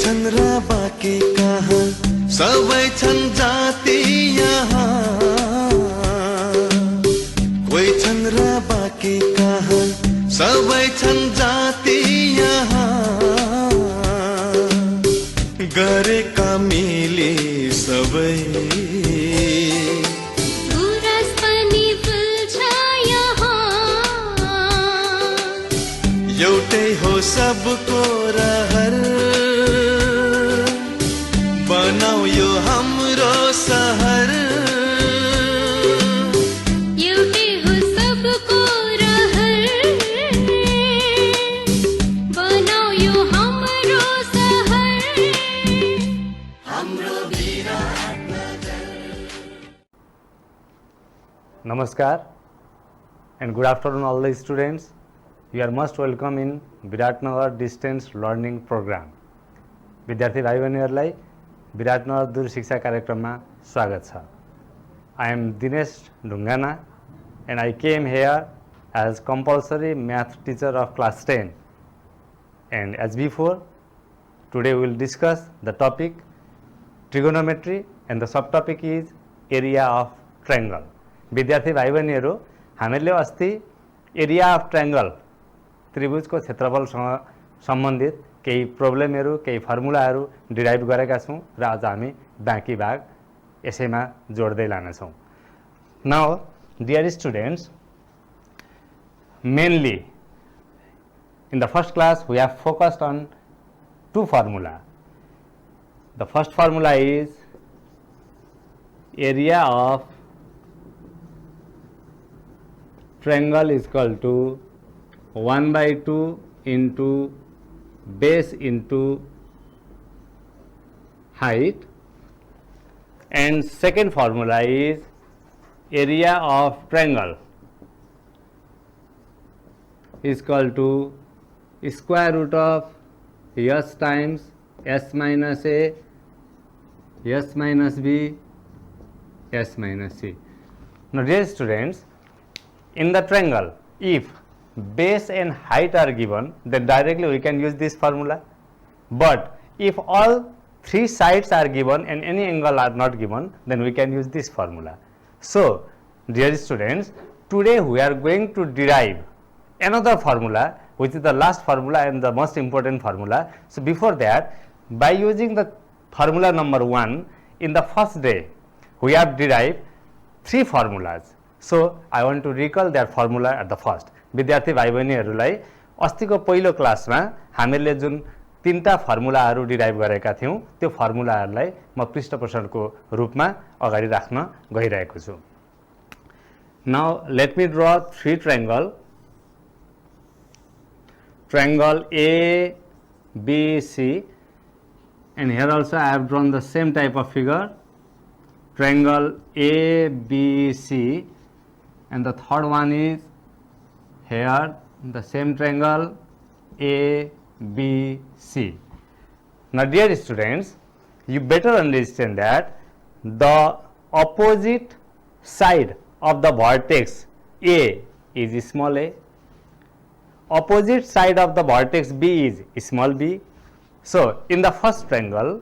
छन् र बाँकी कहाँ सबै छन् जाति यहाँ कोही छन् र बाँकी कहाँ सबै छन् जाति यहाँ गरेका मिली सबै गुराँस पनि फुल्छ यहाँ एउटै हो सबको रहर बनाऊ यो हाम्रो सहर एउटै हो सबको रहर बनाऊ यो हाम्रो सहर Namaskar and good afternoon all the students. You are most welcome in Viratnagar distance learning program. विद्यार्थी भाइ बहिनीहरूलाई विराटनगर दूर शिक्षा कार्यक्रममा स्वागत छ. I am Dinesh Dungana and I came here as compulsory math teacher of class 10. And as before, today we will discuss the topic trigonometry and the subtopic is area of triangle. विद्यार्थी भाइ बहिनीहरू हामीले अस्ति area of triangle त्रिभुजको क्षेत्रफलसँग सम्बन्धित केही प्रब्लमहरू केही फर्मुलाहरू derive गरेका छौं र आज हामी बाँकी भाग यसैमा जोड्दै लानेछौं. Now dear students, mainly in the first class we have focused on two formula. The first formula is area of triangle is equal to 1 by 2 into base into height, and second formula is area of triangle is equal to square root of s times s minus a, s minus b, s minus c. Now dear students, in the triangle, if base and height are given, then directly we can use this formula. But if all three sides are given and any angle are not given, then we can use this formula. So, dear students, today we are going to derive another formula, which is the last formula and the most important formula. So, before that, by using the formula number 1, in the first day, we have derived three formulas. So, I want to recall their formula at the first. विद्यार्थी भाइ बहिनीहरूलाई अस्तिको पहिलो क्लासमा हामीले जुन तीनटा फर्मुलाहरू derive गरेका थियौं त्यो फर्मुलाहरूलाई म पृष्ठपोषणको रूपमा अगाडि राख्न गइरहेको छु. Now let me draw three triangle. Triangle A, B, C, and here also I have drawn the same type of figure. Triangle A, B, C, and the third one is here the same triangle A, B, C. Now dear students, you better understand that the opposite side of the vertex A is small a, opposite side of the vertex B is small b. So in the first triangle,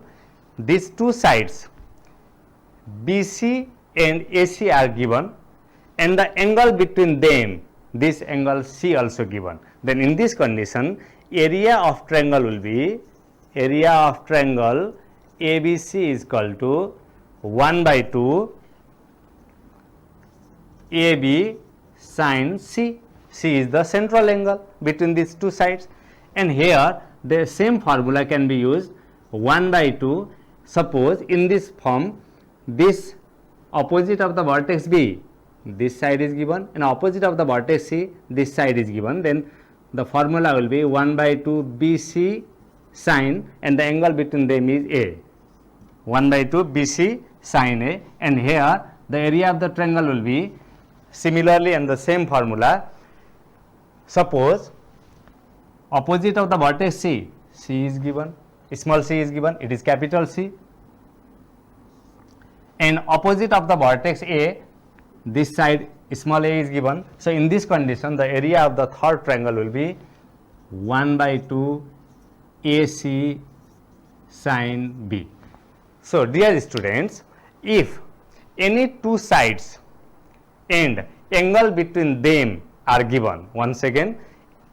these two sides BC and AC are given, and the angle between them, this angle C also given. Then in this condition, area of triangle will be area of triangle ABC is equal to 1 by 2 AB sin C. C is the central angle between these two sides, and here the same formula can be used 1 by 2. Suppose in this form, this opposite of the vertex B, this side is given, and opposite of the vertex C, this side is given, then the formula will be 1 by 2 BC sin, and the angle between them is A. 1 by 2 BC sin A, and here the area of the triangle will be similarly and the same formula. Suppose opposite of the vertex C, C is given, small c is given, it is capital C, and opposite of the vertex A, this side small a is given. So in this condition, the area of the third triangle will be 1 by 2 AC sine B. So, dear students, if any two sides and angle between them are given, once again,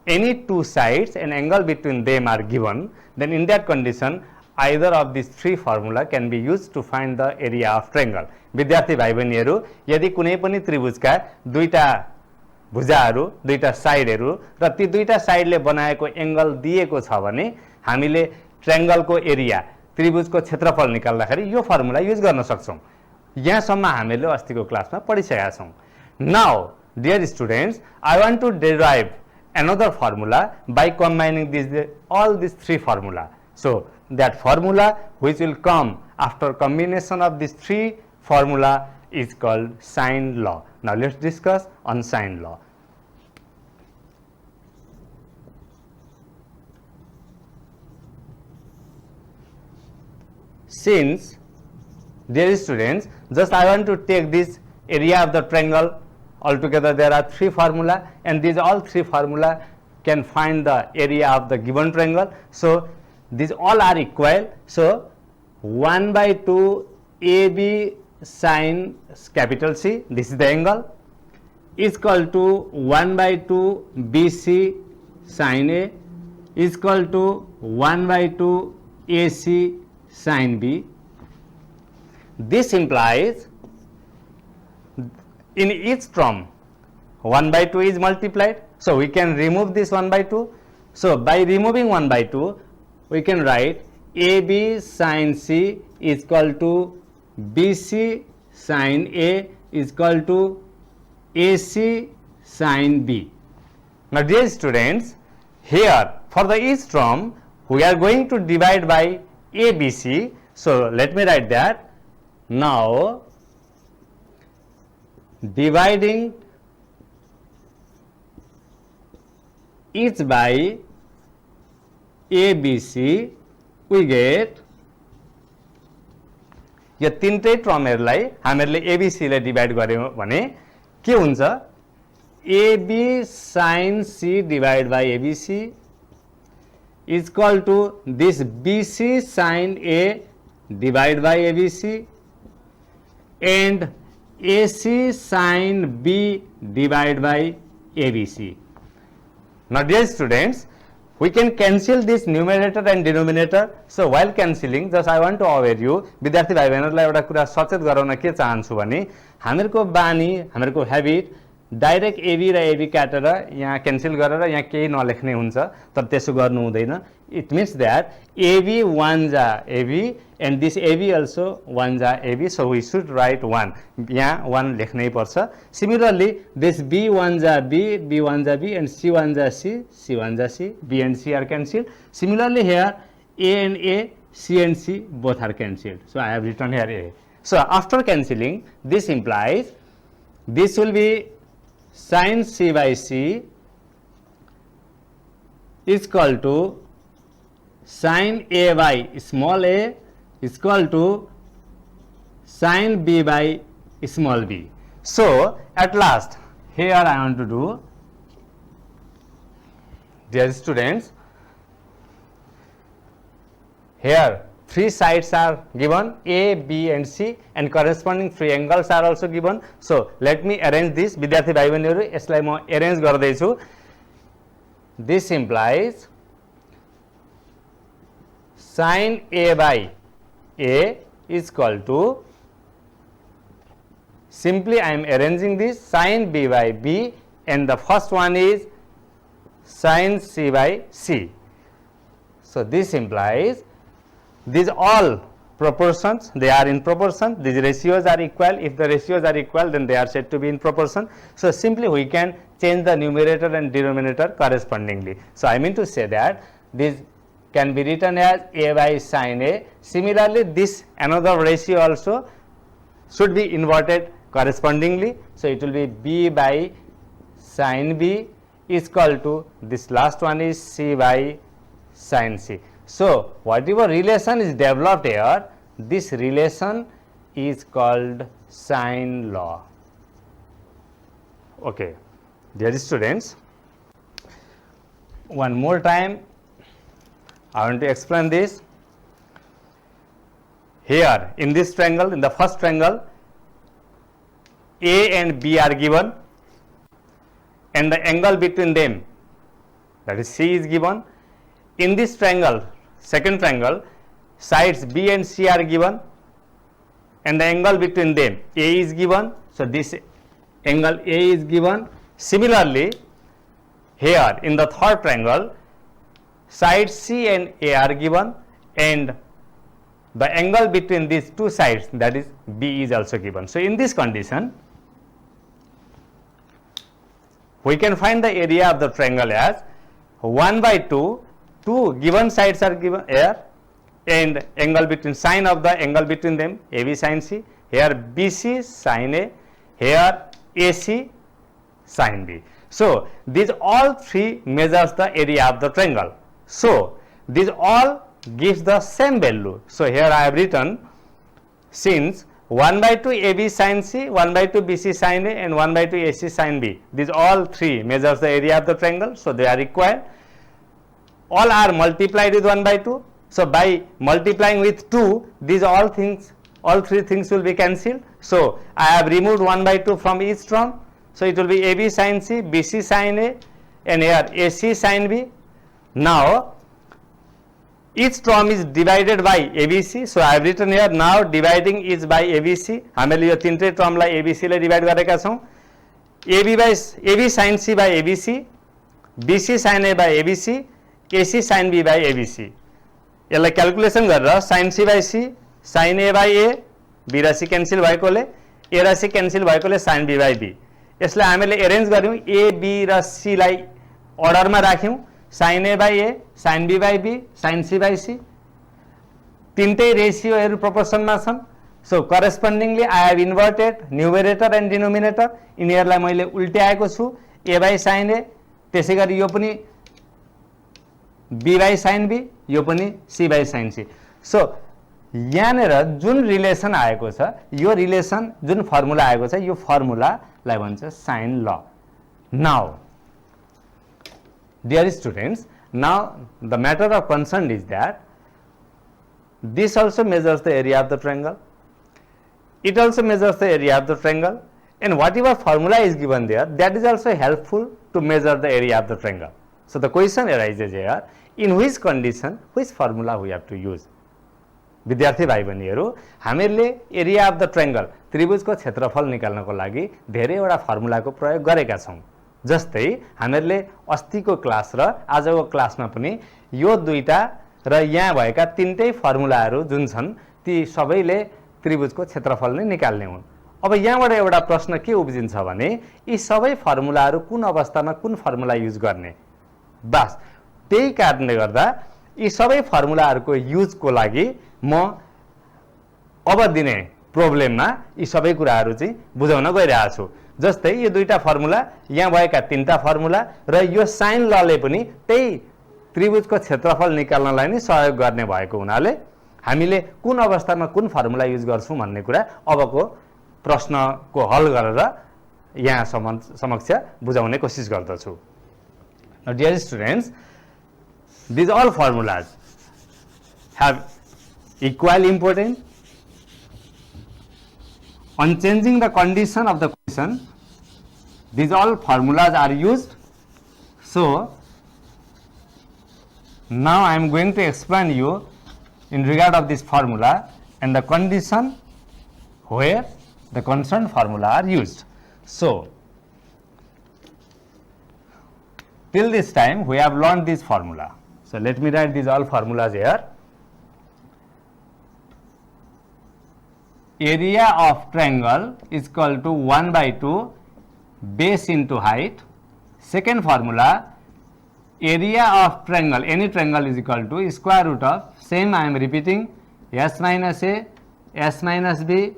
any two sides and angle between them are given, then in that condition either of these three formula can be used to find the area of triangle. विद्यार्थी भाइ बहिनीहरू, यदि कुनै पनि त्रिभुजका दुईटा भुजाहरू, दुईटा साइडहरू र ती दुईटा साइडले बनाएको एंगल दिएको छ भने हामीले ट्रायंगलको एरिया, त्रिभुजको क्षेत्रफल निकाल्दाखेरि यो फर्मुला युज गर्न सक्छौं. यहाँसम्म हामीले अस्तिको क्लासमा पढिसकेका छौं. Now, dear students, I want to derive another formula by combining all these three formula. So, that formula which will come after combination of these three formula is called sine law. Now, let's discuss on sine law. Since, dear students, just I want to take this area of the triangle. Altogether there are three formula, and these all three formula can find the area of the given triangle. So, these all are equal. So, 1 by 2 AB sine capital C, this is the angle, is equal to 1 by 2 BC sine A is equal to 1 by 2 AC sine B. This implies in each term 1 by 2 is multiplied. So, we can remove this 1 by 2. So, by removing 1 by 2, we can write AB sine C is equal to BC sine A is equal to AC sine B. Now, dear students, here for the each term we are going to divide by ABC. So, let me write that. Now, dividing each by ABC, we get यो तीनटै टर्महरुलाई हामीले ABC ले divide गर्यौं भने के हुन्छ AB sin C divided by ABC is equal to this BC sin A divided by ABC and AC sin B divided by ABC. Now, dear students, we can cancel this numerator and denominator. So, while cancelling, just I want to aware you, विद्यार्थी भाइ बहिनीहरुलाई एउटा कुरा सचेत गराउन के चाहन्छु भने हामीहरुको बानी, हामीहरुको ह्याबिट डाइरेक्ट AB र AB काटेर यहाँ क्यान्सल गरेर यहाँ केही नलेख्ने हुन्छ, तर त्यसो गर्नु हुँदैन. It means that AB 1 जा AB and this AB also 1 जा AB, so we should write 1. यहाँ 1 लेख्नै पर्छ. Similarly, this B1 जा B, B1 जा B and C1 जा C, C1 जा C, B and C are cancelled. Similarly, here A and A, C and C both are cancelled. So, I have written here A. So, after cancelling, this implies this will be sin C by C is equal to sin A by small a is equal to sin B by small b. So, at last, here I want to do, dear students, here three sides are given A, B and C and corresponding triangles are also given. So, let me arrange this. विद्यार्थी भाइ बहिनीहरु यसलाई म arrange गर्दै छु. This implies sin A by A is equal to, simply I am arranging this, sin B by B and the first one is sin C by C. So, this implies these all proportions, they are in proportion, these ratios are equal. If the ratios are equal, then they are said to be in proportion. So, simply we can change the numerator and denominator correspondingly. So, I mean to say that this can be written as A by sin A. Similarly, this another ratio also should be inverted correspondingly. So, it will be B by sin B is equal to this last one is C by sin C. So, whatever relation is developed here, this relation is called sine law. Okay, dear students, one more time I want to explain this. here in this triangle, in the first triangle, A and B are given, and the angle between them, that is C, is given. In this triangle, second triangle, sides B and C are given, and the angle between them, A, is given. So this angle A is given. Similarly, here in the third triangle, sides C and A are given, and the angle between these two sides, that is B, is also given. So in this condition, we can find the area of the triangle as 1 by 2, two given sides are given here, and angle between, sine of the angle between them, AB sin C, here BC sin A, here AC sin B. So these all three measures the area of the triangle. So these all gives the same value. So here I have written, since 1 by 2 AB sin C, 1 by 2 BC sin A, and 1 by 2 AC sin B, these all three measures the area of the triangle, so they are required. All are multiplied with 1 by 2. So by multiplying with 2, these all three things will be cancelled. So I have removed 1 by 2 from each term. So it will be AB sin C, BC sin A, and here AC sin B. Now each term is divided by ABC. So I have written here, now dividing is by ABC. हामीले यो तीनटै टर्मलाई ABC ले divide गरेका छौं. AB sin C by ABC, BC sin A by ABC, AC sin B by ABC. यसलाई calculation गरेर sin C by C, sin A by A, B र C cancel भएकोले, A र C cancel भएकोले sin B by B. यसलाई हामीले arrange गर्यौं, A, B र C लाई अर्डरमा राख्यौं, sin A by A, sin B by B, sin C by C. तीनटै रेशियोहरु प्रोपोर्सनमा छन्. So correspondingly I have inverted numerator and denominator. यिनीहरुलाई मैले उल्ट्याएको छु, A by sin A, त्यसैगरी यो पनि B by sin B, यो पनि C by sin C. So यहाँनेर जुन relation आएको छ, यो relation जुन formula आएको छ, यो फर्मुलालाई भन्छ साइन ल. Now dear students, now the matter of concern is that this also measures the area of the triangle, it also measures the area of the triangle, and whatever formula is given there, that is also helpful to measure the area of the triangle. So the question arises here, in which condition, which formula we have to use? विद्यार्थी भाइ बहिनीहरु, हामीले area of the triangle, त्रिभुजको क्षेत्रफल निकाल्नको लागि धेरैवटा फर्मुलाको प्रयोग गरेका छौं. जस्तै हामीले अस्तिको क्लास र आजको क्लासमा पनि यो दुईटा र यहाँ भएका तीनटै फर्मुलाहरू जुन छन्, ती सबैले त्रिभुजको क्षेत्रफल नै निकाल्ने हुन्. अब यहाँबाट एउटा प्रश्न के उब्जिन्छ भने, यी सबै फर्मुलाहरू कुन अवस्थामा कुन फर्मुला युज गर्ने? बस त्यही कारणले गर्दा यी सबै फर्मुलाहरूको युजको लागि म अब दिने प्रब्लममा यी सबै कुराहरू चाहिँ बुझाउन गइरहेको छु. जस्तै यो दुईटा फर्मुला, यहाँ भएका तीनटा फर्मुला र यो साइन लले पनि त्यही त्रिभुजको क्षेत्रफल निकाल्नलाई नै सहयोग गर्ने भएको हुनाले हामीले कुन अवस्थामा कुन फर्मुला युज गर्छौं भन्ने कुरा अबको प्रश्नको हल गरेर यहाँ समक्ष बुझाउने कोसिस गर्दछु. Now dear students, these all formulas have equal importance. On changing the condition of the question, these all formulas are used. So now I am going to explain you in regard of this formula and the condition where the concerned formula are used. So till this time we have learned this formula. So let me write these all formulas here. Area of triangle is equal to 1 by 2 base into height. Second formula, area of triangle, any triangle is equal to square root of, same I am repeating, s minus a, s minus b,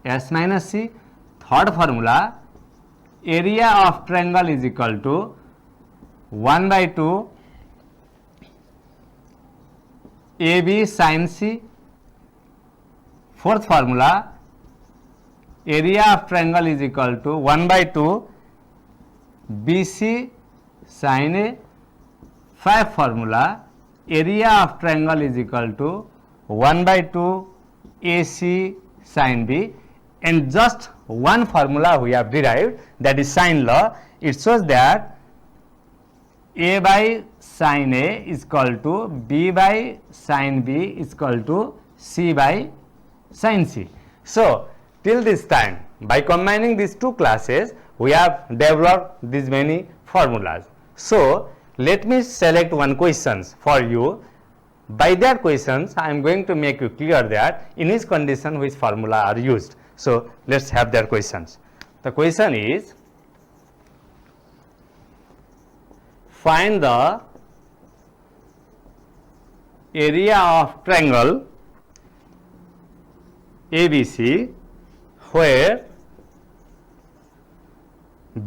s minus c. Third formula, area of triangle is equal to 1 by 2 ab sin c. Fourth formula, area of triangle is equal to 1 by 2 BC sin A. Fifth formula, area of triangle is equal to 1 by 2 AC sin B, and just one formula we have derived, that is sine law. It shows that A by sin A is equal to B by sin B is equal to C by sin C. So till this time, by combining these two classes, we have developed these many formulas. So let me select one questions for you. By that questions, I am going to make you clear that in which condition which formula are used. So let's have their questions. The question is, find the area of triangle ABC where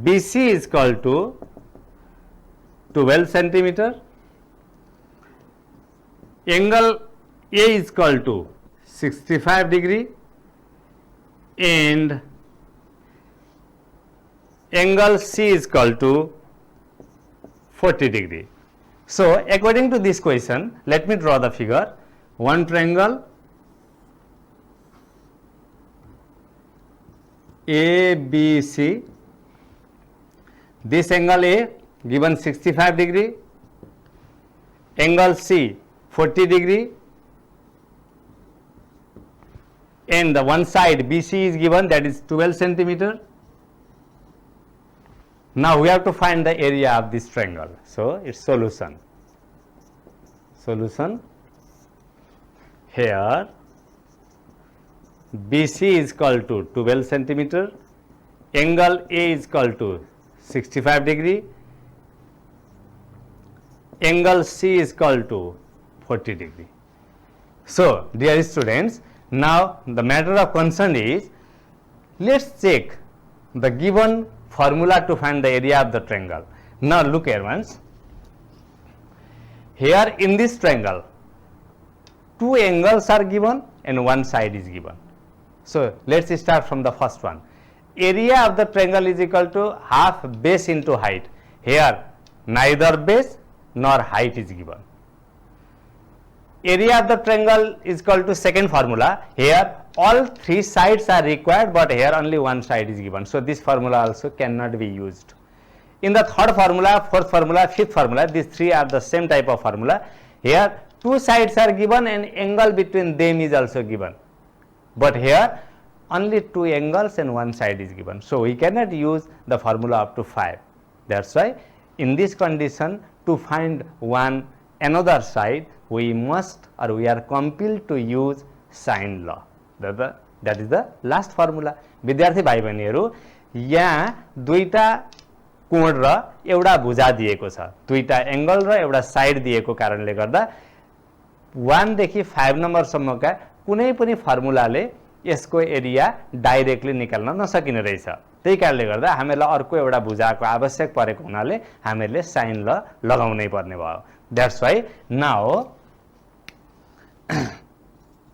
BC is equal to 12 centimeter, angle A is equal to 65 degree, and angle C is equal to 40 degree. So according to this question, let me draw the figure. One triangle ABC, this angle A given 65 degree, angle C 40 degree, and the one side BC is given, that is 12 centimeter. Now we have to find the area of this triangle. So its solution. Solution, here BC is equal to 12 centimeter, angle A is equal to 65 degree, angle C is equal to 40 degree. So dear students, now the matter of concern is, let's check the given formula to find the area of the triangle. Now look here once. Here in this triangle, two angles are given and one side is given. So let's start from the first one. Area of the triangle is equal to half base into height. Here neither base nor height is given. Area of the triangle is equal to second formula. Here all three sides are required, but here only one side is given. So this formula also cannot be used. In the third formula, fourth formula, fifth formula, these three are the same type of formula. Here two sides are given and angle between them is also given. But here only two angles and one side is given. So we cannot use the formula up to 5. That's why in this condition, to find another side, we must, or we are compelled to use sine law. That is the last formula. विद्यार्थी भाइ बहिनीहरु, यहाँ दुईटा कोण र एउटा भुजा दिएको छ, दुईटा एंगल र एउटा साइड दिएको कारणले गर्दा 1 देखि 5 नम्बर सम्मका कुनै पनि फर्मुलाले यसको एरिया डाइरेक्टली निकाल्न नसकिने रहेछ। त्यही कारणले गर्दा हामीलाई अर्को एउटा भुजाको आवश्यक परेको हुनाले हामीले साइन ल लगाउनै पर्ने भयो। That's why now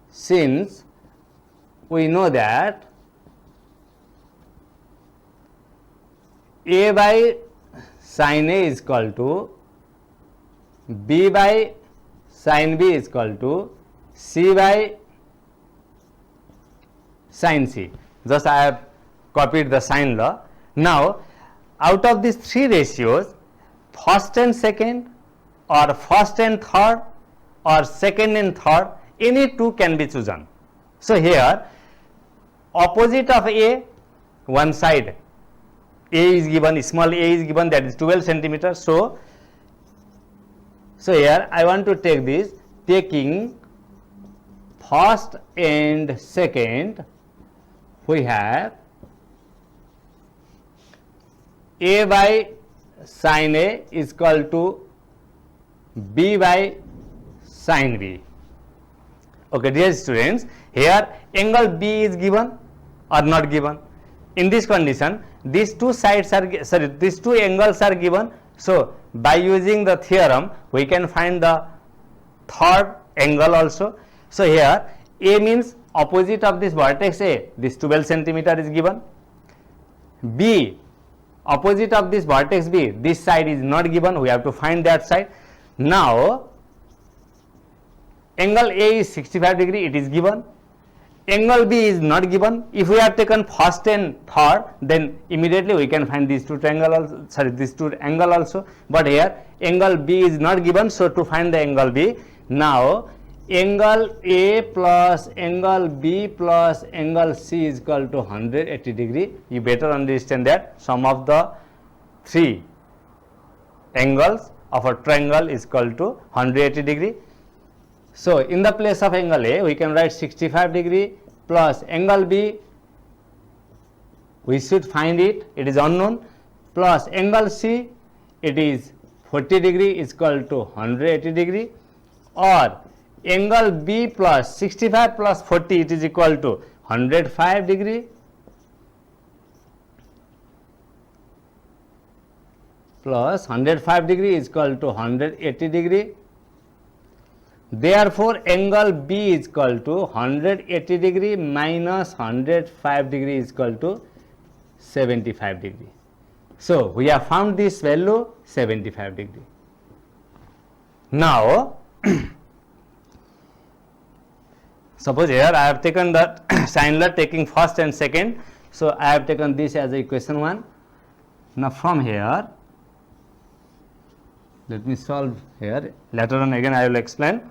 since we know that A by sin A is equal to B by sin B is equal to C by sin C. Just I have copied the sine law. Now out of these three ratios, first and second, or first and third, or second and third, any two can be chosen. So here opposite of A, one side A is given, small a is given, that is 12 centimeters. So here I want to take this, taking first and second, we have A by sin A is equal to B by sin B. Okay, dear students, here angle B is given or not given. In this condition, these two sides are, these two angles are given. So by using the theorem, we can find the third angle also. So here A means opposite of this vertex A, this 12 centimeter is given. B, opposite of this vertex B, this side is not given, we have to find that side. Now angle A is 65 degree, it is given. angle B is not given. If we have taken first and third, then immediately we can find these two triangle also, sorry, these two angle also. But here angle B is not given, so to find the angle B, now angle A plus angle B plus angle C is equal to 180 degree. You better understand that sum of the three angles of a triangle is equal to 180 degree. So in the place of angle A, we can write 65 degree plus angle B, we should find it, it is unknown, plus angle C, it is 40 degree is equal to 180 degree, or angle B plus 65 plus 40, it is equal to 105 degree, plus 105 degree is equal to 180 degree. Therefore, angle B is equal to 180 degree minus 105 degree is equal to 75 degree. So, we have found this value 75 degree. Now, suppose here I have taken the sine law taking first and second. So, I have taken this as equation 1. Now, from here, let me solve here, later on again I will explain.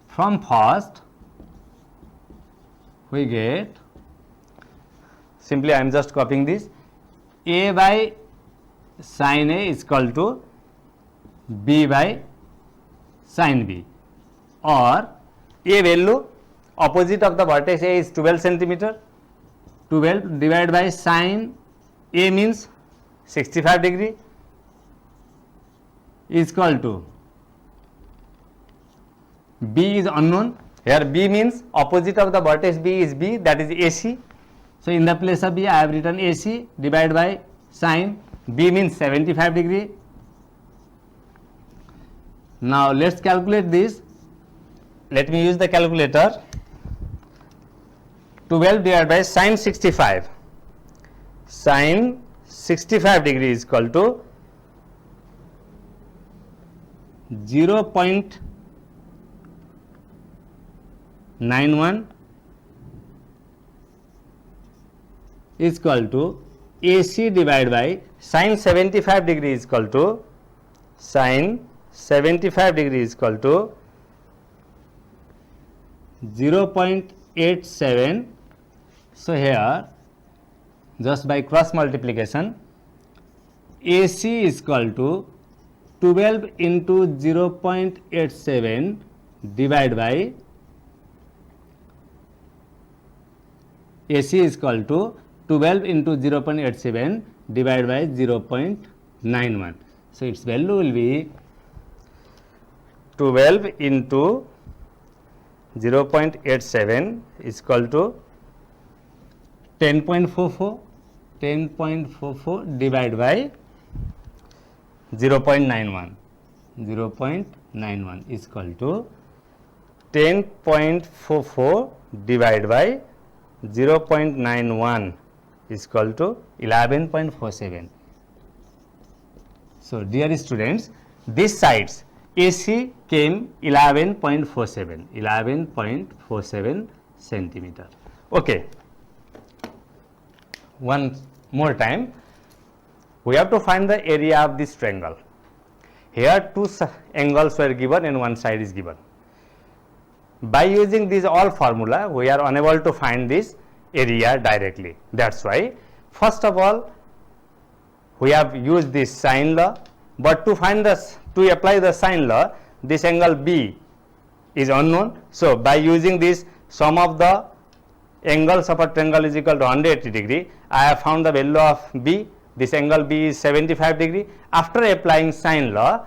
From first, we get, simply I am just copying this, A by sin A is equal to B by sin B, or A value opposite of the vertex A is 12 centimeter, 12 divided by sin A means 65 degree is equal to B is unknown. Here B means opposite of the vertex B is B, that is AC. So in the place of B I have written AC divided by sin B means 75 degree. Now let's calculate this. Let me use the calculator. 12 divided by sin 65. Sin 65 degree is equal to 0.91 is equal to AC divided by sin 75 degree is equal to sin 75 degree is equal to 0.87. So here just by cross multiplication, AC is equal to 12 into 0.87 divided by AC is equal to 12 into 0.87 divided by 0.91. So its value will be 12 into 0.87 is equal to 10.44 divided by 0.91. 0.91 is equal to 10.44 divided by 0.91 is equal to 11.47. So dear students, these sides AC came 11.47, 11.47 centimeter. Okay. One more time, we have to find the area of this triangle. Here two angles were given and one side is given. By using this all formula, we are unable to find this area directly. That's why first of all we have used this sine law, but to find this, to apply the sine law, this angle B is unknown. So by using this sum of the angles of a triangle is equal to 180 degree, I have found the value of B. This angle B is 75 degree. After applying sine law,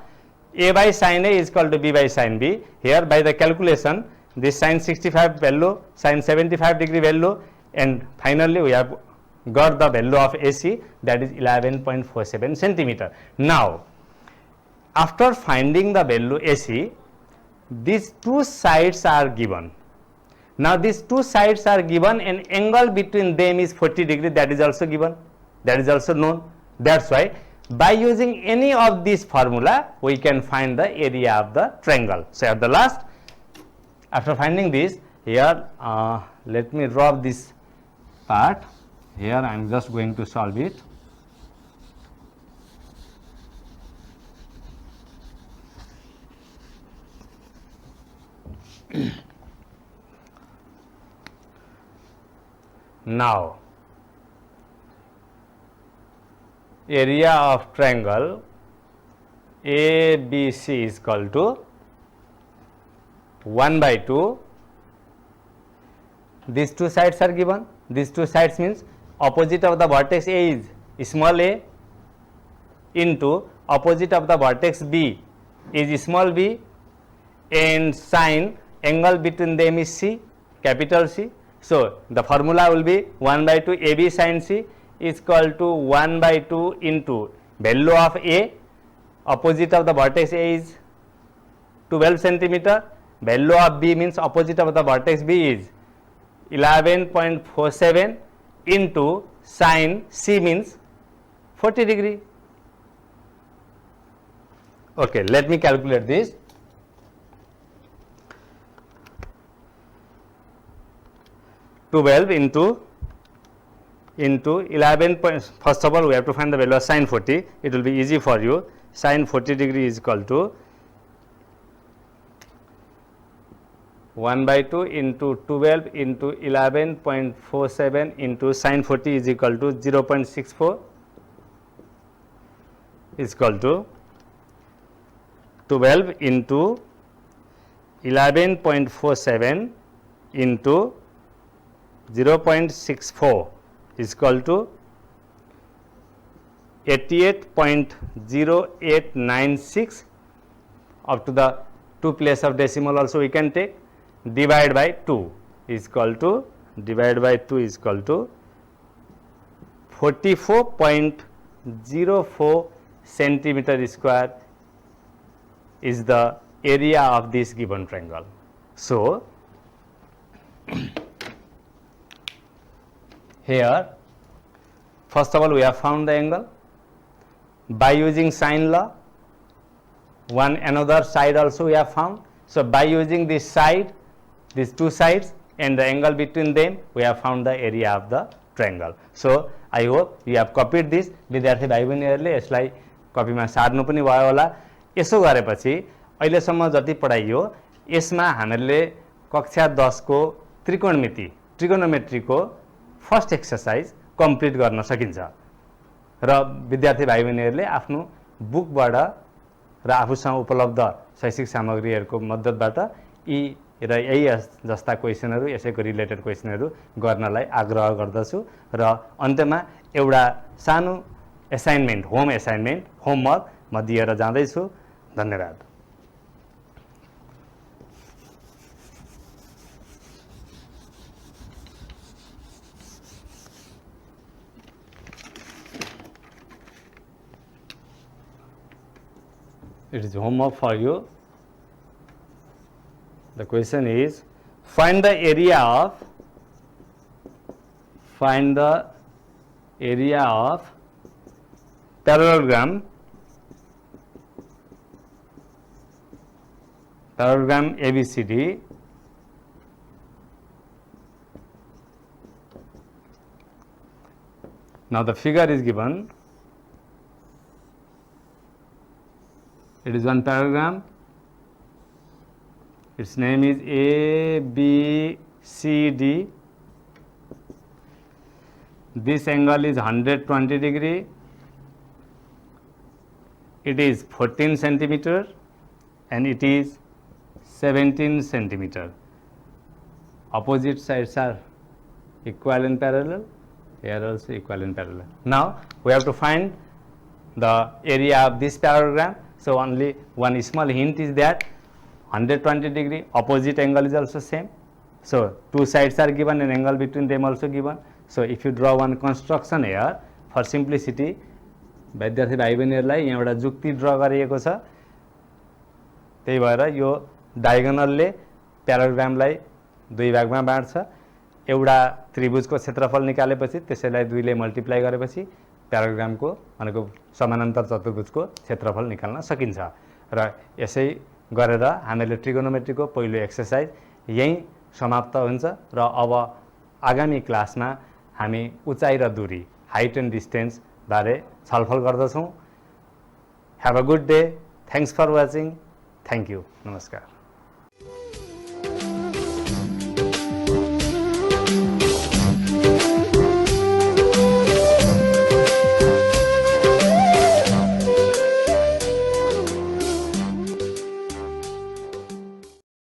A by sin A is equal to B by sin B. Here by the calculation, this sin 65 value, sin 75 degree value, and finally we have got the value of AC, that is 11.47 centimeter. Now after finding the value AC, these two sides are given. Now these two sides are given and angle between them is 40 degree, that is also given, that is also known. That's why by using any of this formula we can find the area of the triangle. So at the last, After finding this, here let me drop this part. Here I am just going to solve it. Now, area of triangle ABC is equal to 1 by 2. These two sides are given. These two sides means opposite of the vertex A is small a into opposite of the vertex B is small b, and sine angle between them is C, capital C. So, the formula will be 1 by 2 AB sin C is equal to 1 by 2 into value of A, opposite of the vertex A is 12 centimeter, value of B means opposite of the vertex B is 11.47 into sine C means 40 degree. Okay, let me calculate this. into 11 point, first of all we have to find the value of sine 40. It will be easy for you. Sine 40 degree is equal to 1 by 2 into 12 into 11.47 into sine 40 is equal to 0.64 is equal to 12 into 11.47 into 0.64 is equal to 88.0896. Up to the 2 place of decimal also we can take, divide by 2 is equal to 44.04 centimeter square is the area of this given triangle. So, here first of all we have found the angle by using sine law. One another side also we have found. So, by using this side, these two sides and the angle between them, we have found the area of the triangle. So, I hope you have copied this. विद्यार्थी भाइ बहिनीहरुले यसलाई कपीमा सार्नु पनि भयो होला. यसो गरेपछि अहिलेसम्म जति पढाइयो यसमा हामीले कक्षा 10 को त्रिकोणमिति ट्रिगोनोमेट्रीको फर्स्ट एक्सरसाइज कम्प्लिट गर्न सकिन्छ र विद्यार्थी भाइ बहिनीहरुले आफ्नो बुकबाट र आफूसँग उपलब्ध शैक्षिक सामग्रीहरुको मद्दतबाट यी र यही जस्ता क्वेशनहरु यसैको रिलेटेड क्वेशनहरु गर्नलाई आग्रह गर्दछु र अन्त्यमा एउटा सानो असाइनमेन्ट होमवर्क म दिएर जाँदै छु. धन्यवाद. It is homework for you. The question is find the area of parallelogram ABCD now the figure is given. It is one parallelogram. Its name is ABCD. This angle is 120 degree. It is 14 centimeter and it is 17 centimeter. Opposite sides are equal and parallel. Here also equal and parallel. Now we have to find the area of this parallelogram. So only one small hint is that 120 degree opposite angle is also same. So two sides are given and angle between them also given. So if you draw one construction here for simplicity, विद्यार्थी भाइ बहिनीहरुलाई यहाँ एउटा जुक्ति draw गरिएको छ. त्यही भएर यो डायगोनलले प्याराग्रामलाई दुई भागमा बाँड्छ. एउटा त्रिभुजको क्षेत्रफल निकालेपछि त्यसैलाई 2 ले मल्टिप्लाई गरेपछि प्याराग्रामको भनेको समानान्तर चतुर्भुजको क्षेत्रफल निकाल्न सकिन्छ. र यसै गरेर हामीले ट्रिगोनोमेट्रीको पहिलो एक्सरसाइज यही समाप्त हुन्छ र अब आगामी क्लासमा हामी उचाइ र दूरी हाइट एन्ड डिस्टेन्स बारे छलफल गर्दछौँ। Have a good day. Thanks for watching. Thank you. नमस्कार।